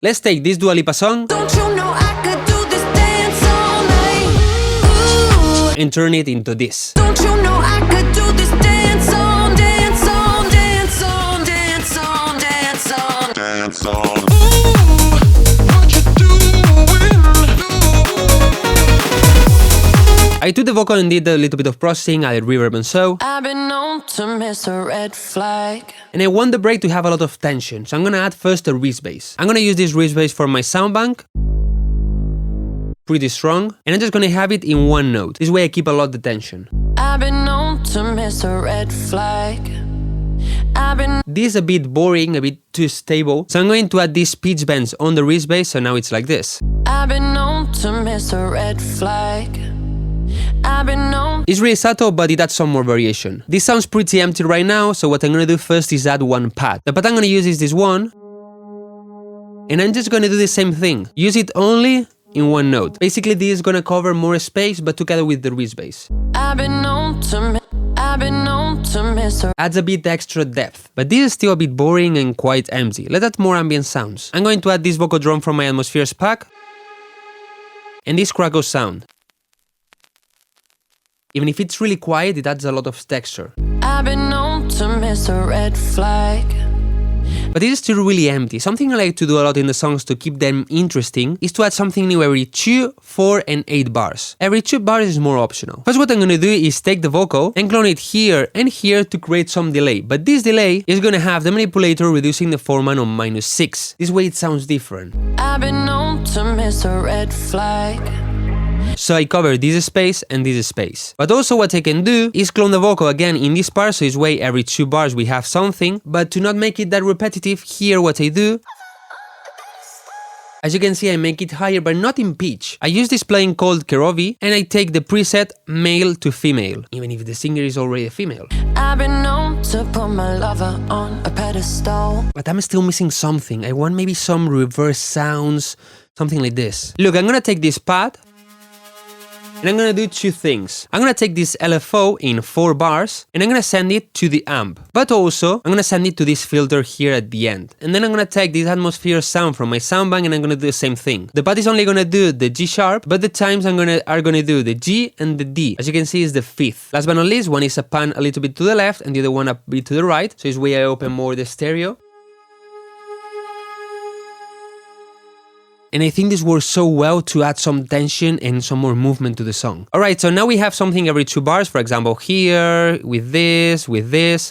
Let's take this Dua Lipa song and turn it into this. I took the vocal and did a little bit of processing, added reverb and so. I've been known to miss a red flag. And I want the break to have a lot of tension, so I'm gonna add first a wrist bass. I'm gonna use this wrist bass for my sound bank. Pretty strong. And I'm just gonna have it in one note. This way I keep a lot of the tension. I've been known to miss a red flag. This is a bit boring, a bit too stable. So I'm going to add these pitch bends on the wrist bass, so now it's like this. I've been known to miss a red flag. It's really subtle, but it adds some more variation. This sounds pretty empty right now, so what I'm gonna do first is add one pad. The pad I'm gonna use is this one. And I'm just gonna do the same thing. Use it only in one note. Basically, this is gonna cover more space, but together with the wrist bass. Adds a bit extra depth, but this is still a bit boring and quite empty. Let's add more ambient sounds. I'm going to add this vocal drum from my Atmospheres pack. And this crackle sound. Even if it's really quiet, it adds a lot of texture. I've been known to miss a red flag. But it is still really empty. Something I like to do a lot in the songs to keep them interesting is to add something new every 2, 4 and 8 bars. Every 2 bars is more optional. First, what I'm gonna do is take the vocal and clone it here and here to create some delay. But this delay is gonna have the manipulator reducing the format on -6. This way it sounds different. I've been known to miss a red flag. So I cover this space and this space. But also what I can do is clone the vocal again in this part, so this way every 2 bars we have something. But to not make it that repetitive, here what I do, as you can see, I make it higher but not in pitch. I use this plugin called Kerovi and I take the preset male to female, even if the singer is already a female. I've been known to put my lover on a pedestal. But I'm still missing something. I want maybe some reverse sounds, something like this. Look, I'm gonna take this pad and I'm gonna do 2 things. I'm gonna take this LFO in 4 bars and I'm gonna send it to the amp. But also, I'm gonna send it to this filter here at the end. And then I'm gonna take this atmosphere sound from my sound bank and I'm gonna do the same thing. The pad is only gonna do the G sharp, but the times are gonna do the G and the D. As you can see, is the 5th. Last but not least, one is a pan a little bit to the left and the other one a bit to the right. So this way I open more the stereo. And I think this works so well to add some tension and some more movement to the song. Alright, so now we have something every 2 bars, for example here, with this.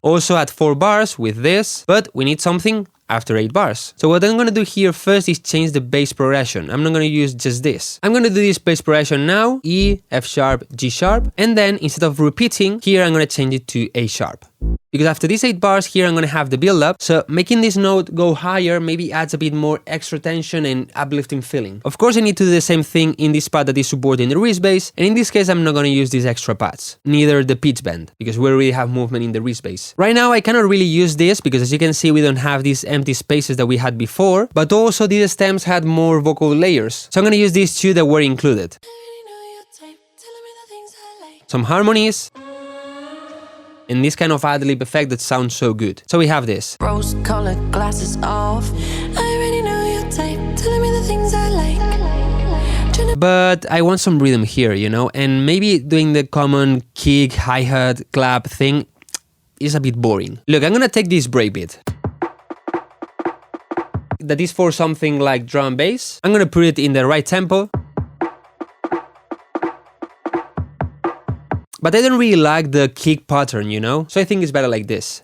Also at 4 bars with this, but we need something after 8 bars. So what I'm gonna do here first is change the bass progression. I'm not gonna use just this. I'm gonna do this bass progression now, E, F sharp, G sharp, and then instead of repeating, here I'm gonna change it to A sharp. Because after these 8 bars here I'm gonna have the build up, so making this note go higher maybe adds a bit more extra tension and uplifting feeling. Of course I need to do the same thing in this pad that is supporting the wrist bass, and in this case I'm not gonna use these extra pads, neither the pitch bend, because we already have movement in the wrist bass. Right now I cannot really use this because as you can see we don't have these empty spaces that we had before, but also these stems had more vocal layers, so I'm gonna use these 2 that were included. Some harmonies, and this kind of ad-lib effect that sounds so good. So we have this. Rose-colored glasses off. I already know your type, telling me the things I like. But I want some rhythm here, you know, and maybe doing the common kick, hi-hat, clap thing is a bit boring. Look, I'm gonna take this breakbeat that is for something like drum bass. I'm gonna put it in the right tempo. But I don't really like the kick pattern, you know? So I think it's better like this.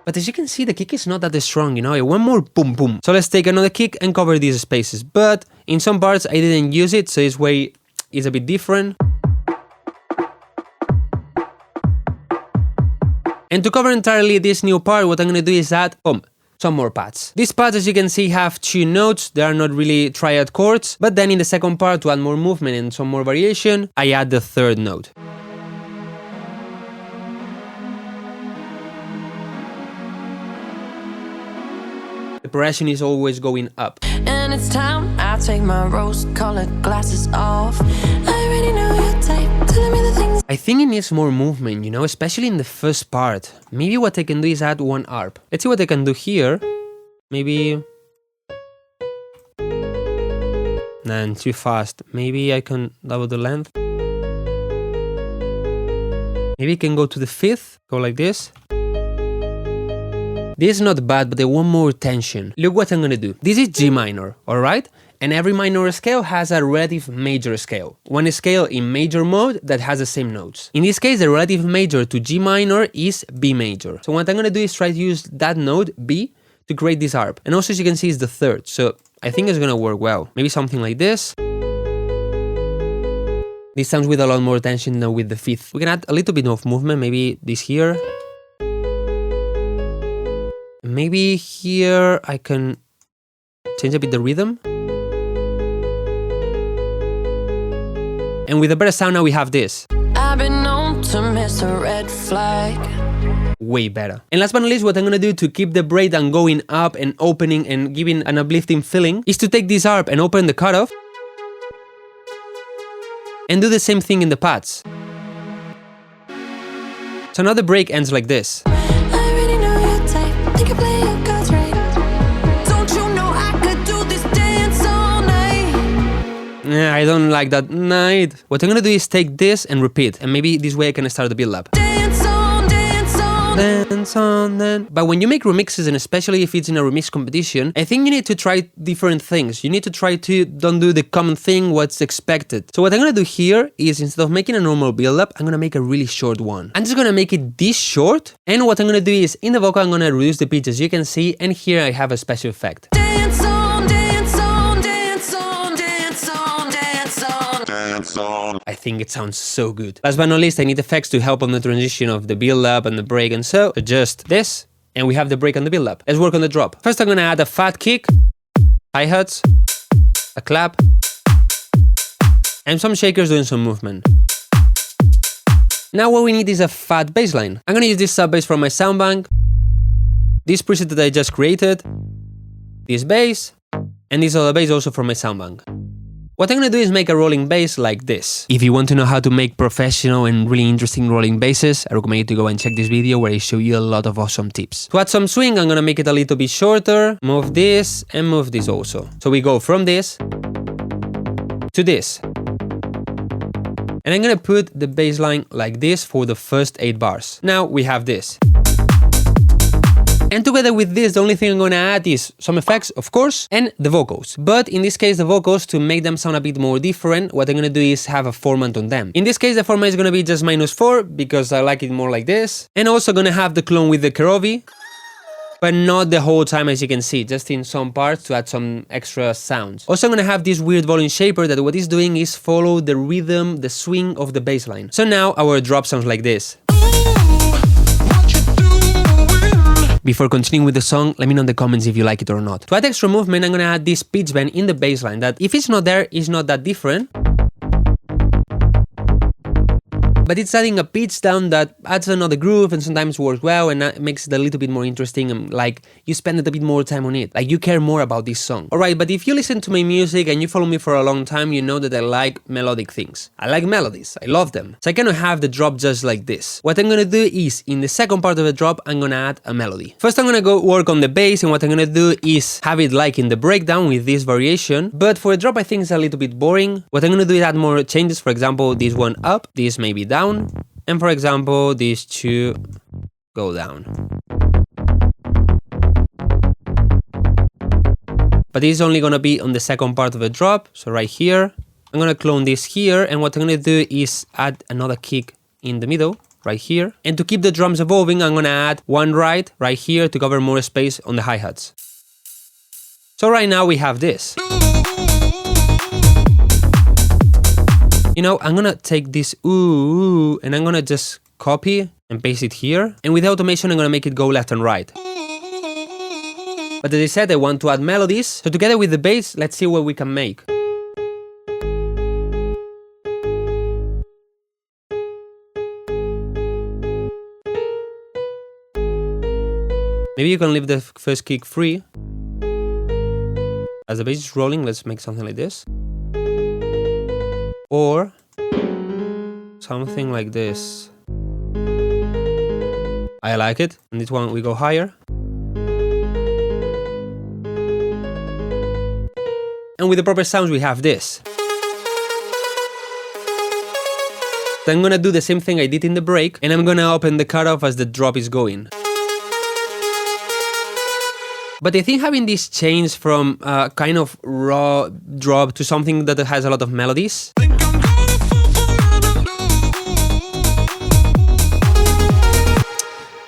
But as you can see, the kick is not that strong, you know? I want more boom boom. So let's take another kick and cover these spaces. But in some parts I didn't use it, so this way it's a bit different. And to cover entirely this new part, what I'm gonna do is add some more pads. These pads, as you can see, have 2 notes. They are not really triad chords, but then in the second part, to add more movement and some more variation, I add the 3rd note. The progression is always going up. And it's time I take my rose-colored glasses off. I already know your type, telling me the things. I think it needs more movement, you know, especially in the first part. Maybe what I can do is add one arp. Let's see what I can do here. Maybe... Nah, too fast. Maybe I can double the length. Maybe I can go to the 5th, go like this. This is not bad, but I want more tension. Look what I'm gonna do. This is G minor, alright? And every minor scale has a relative major scale. One scale in major mode that has the same notes. In this case, the relative major to G minor is B major. So what I'm gonna do is try to use that note, B, to create this arp. And also, as you can see, it's the 3rd. So I think it's gonna work well. Maybe something like this. This sounds with a lot more tension than with the 5th. We can add a little bit of movement, maybe this here. Maybe here I can change a bit the rhythm. And with a better sound now we have this. I've been known to miss a red flag. Way better. And last but not least, what I'm gonna do to keep the breakdown going up and opening and giving an uplifting feeling is to take this arp and open the cutoff and do the same thing in the pads. So now the break ends like this. I already know your type. Think you play your cards right. Don't you know I could do this dance all night? Yeah, I don't like that night. What I'm gonna do is take this and repeat, and maybe this way I can start the build-up. Dance on, dance on. Dance on then. But when you make remixes, and especially if it's in a remix competition, I think you need to try different things. You need to try to don't do the common thing, what's expected. So what I'm gonna do here is, instead of making a normal build-up, I'm gonna make a really short one. I'm just gonna make it this short, and what I'm gonna do is, in the vocal, I'm gonna reduce the pitch, as you can see, and here I have a special effect. Dance on, dance on, dance on, dance on, dance on. Dance on. I think it sounds so good. Last but not least, I need effects to help on the transition of the build-up and the break, and so just this, and we have the break and the build-up. Let's work on the drop. First, I'm gonna add a fat kick, hi-hats, a clap, and some shakers doing some movement. Now what we need is a fat bass line. I'm gonna use this sub bass from my sound bank, this preset that I just created, this bass, and this other bass also from my sound bank. What I'm gonna do is make a rolling bass like this. If you want to know how to make professional and really interesting rolling basses, I recommend you to go and check this video where I show you a lot of awesome tips. To add some swing, I'm gonna make it a little bit shorter, move this, and move this also. So we go from this to this. And I'm gonna put the bass line like this for the first 8 bars. Now we have this. And together with this, the only thing I'm gonna add is some effects, of course, and the vocals. But in this case, the vocals, to make them sound a bit more different, what I'm gonna do is have a format on them. In this case, the format is gonna be just -4, because I like it more like this. And also gonna have the clone with the Kerovi, but not the whole time, as you can see, just in some parts to add some extra sounds. Also, I'm gonna have this weird volume shaper that what it's doing is follow the rhythm, the swing of the bass line. So now our drop sounds like this. Before continuing with the song, let me know in the comments if you like it or not. To add extra movement, I'm gonna add this pitch bend in the bass line that, if it's not there, it's not that different. But it's adding a pitch down that adds another groove and sometimes works well, and that makes it a little bit more interesting, and like you spend a bit more time on it, like you care more about this song. Alright, but if you listen to my music and you follow me for a long time, you know that I like melodic things. I like melodies, I love them. So I cannot have the drop just like this. What I'm gonna do is, in the second part of the drop, I'm gonna add a melody. First I'm gonna go work on the bass, and what I'm gonna do is have it like in the breakdown with this variation, but for a drop I think it's a little bit boring. What I'm gonna do is add more changes, for example, this one up, this maybe down, and for example these two go down. But this is only gonna be on the second part of the drop, so right here. I'm gonna clone this here, and what I'm gonna do is add another kick in the middle, right here. And to keep the drums evolving, I'm gonna add one right here to cover more space on the hi-hats. So right now we have this. You know, I'm gonna take this ooh, and I'm gonna just copy and paste it here. And with the automation, I'm gonna make it go left and right. But as I said, I want to add melodies. So together with the bass, let's see what we can make. Maybe you can leave the first kick free. As the bass is rolling, let's make something like this. Or something like this. I like it. And this one we go higher. And with the proper sounds we have this. So I'm gonna do the same thing I did in the break, and I'm gonna open the cutoff as the drop is going. But I think having this change from kind of raw drop to something that has a lot of melodies,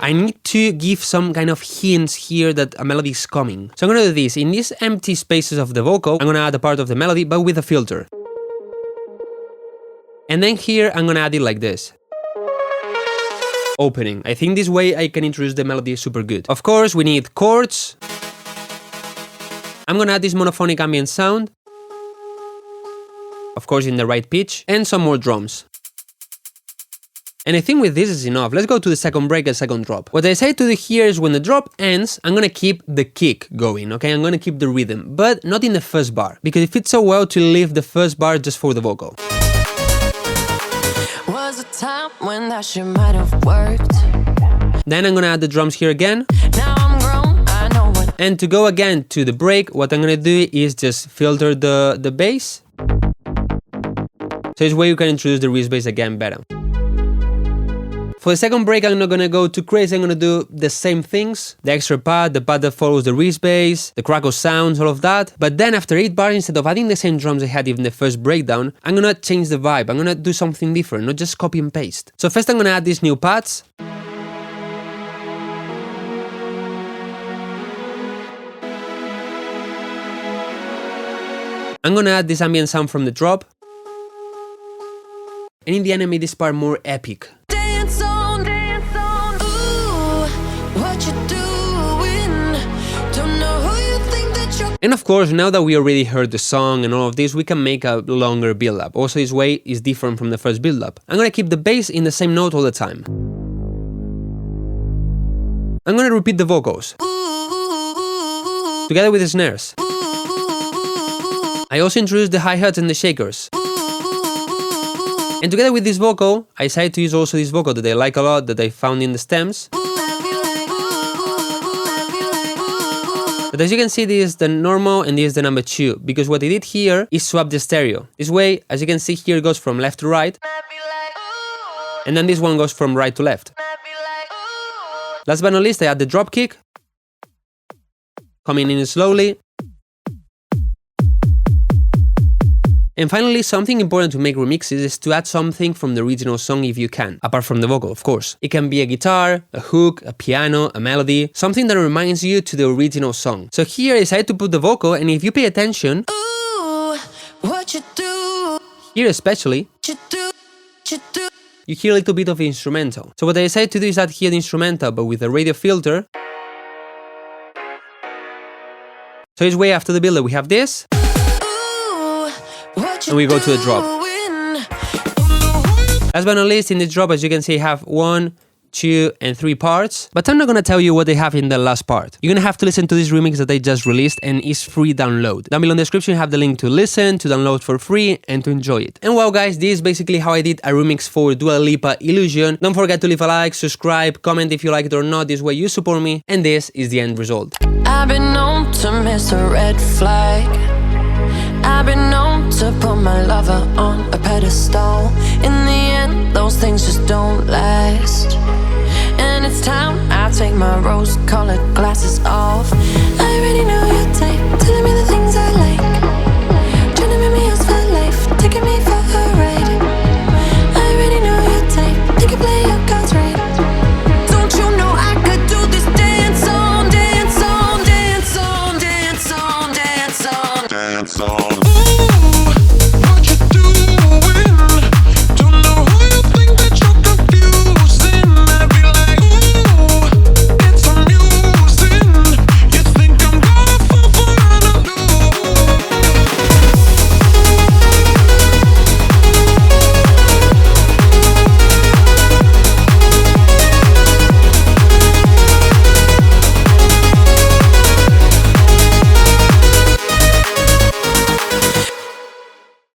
I need to give some kind of hints here that a melody is coming. So I'm gonna do this. In these empty spaces of the vocal, I'm gonna add a part of the melody, but with a filter. And then here, I'm gonna add it like this. Opening. I think this way I can introduce the melody super good. Of course, we need chords. I'm gonna add this monophonic ambient sound. Of course, in the right pitch. And some more drums. And I think with this is enough. Let's go to the second break and second drop. What I say to do here is when the drop ends, I'm gonna keep the kick going, okay? I'm gonna keep the rhythm, but not in the first bar, because it fits so well to leave the first bar just for the vocal. Was a time when that shit might have worked. Then I'm gonna add the drums here again. Now I'm grown, I know what. And to go again to the break, what I'm gonna do is just filter the bass. So this way you can introduce the wrist bass again better. For the second break, I'm not gonna go too crazy. I'm gonna do the same things. The extra pad, the pad that follows the wrist bass, the crackle sounds, all of that. But then after 8 bars, instead of adding the same drums I had in the first breakdown, I'm gonna change the vibe. I'm gonna do something different, not just copy and paste. So first I'm gonna add these new pads. I'm gonna add this ambient sound from the drop. And in the end I made this part more epic. And of course, now that we already heard the song and all of this, we can make a longer build-up. Also, this way is different from the first build-up. I'm gonna keep the bass in the same note all the time. I'm gonna repeat the vocals, together with the snares. I also introduced the hi-hats and the shakers. And together with this vocal, I decided to use also this vocal that I like a lot, that I found in the stems. But as you can see, this is the normal and this is the number 2, because what I did here is swap the stereo. This way, as you can see here, it goes from left to right, and then this one goes from right to left. Last but not least, I add the drop kick, coming in slowly. And finally, something important to make remixes is to add something from the original song if you can, apart from the vocal, of course. It can be a guitar, a hook, a piano, a melody, something that reminds you to the original song. So here I decided to put the vocal, and if you pay attention, Ooh, what you do, here especially, you hear a little bit of the instrumental. So what I decided to do is add here the instrumental, but with a radio filter. So this way, after the build-up, we have this. And we go to the drop. Last but not least, in this drop, as you can see, I have 1, 2, and 3 parts. But I'm not gonna tell you what they have in the last part. You're gonna have to listen to this remix that I just released, and it's free download. Down below in the description, you have the link to listen, to download for free, and to enjoy it. And well, guys, this is basically how I did a remix for Dua Lipa Illusion. Don't forget to leave a like, subscribe, comment if you like it or not. This way you support me, and this is the end result. I've been known to miss a red flag. I've been known to put my lover on a pedestal. In the end, those things just don't last. And it's time I take my rose-colored glasses off.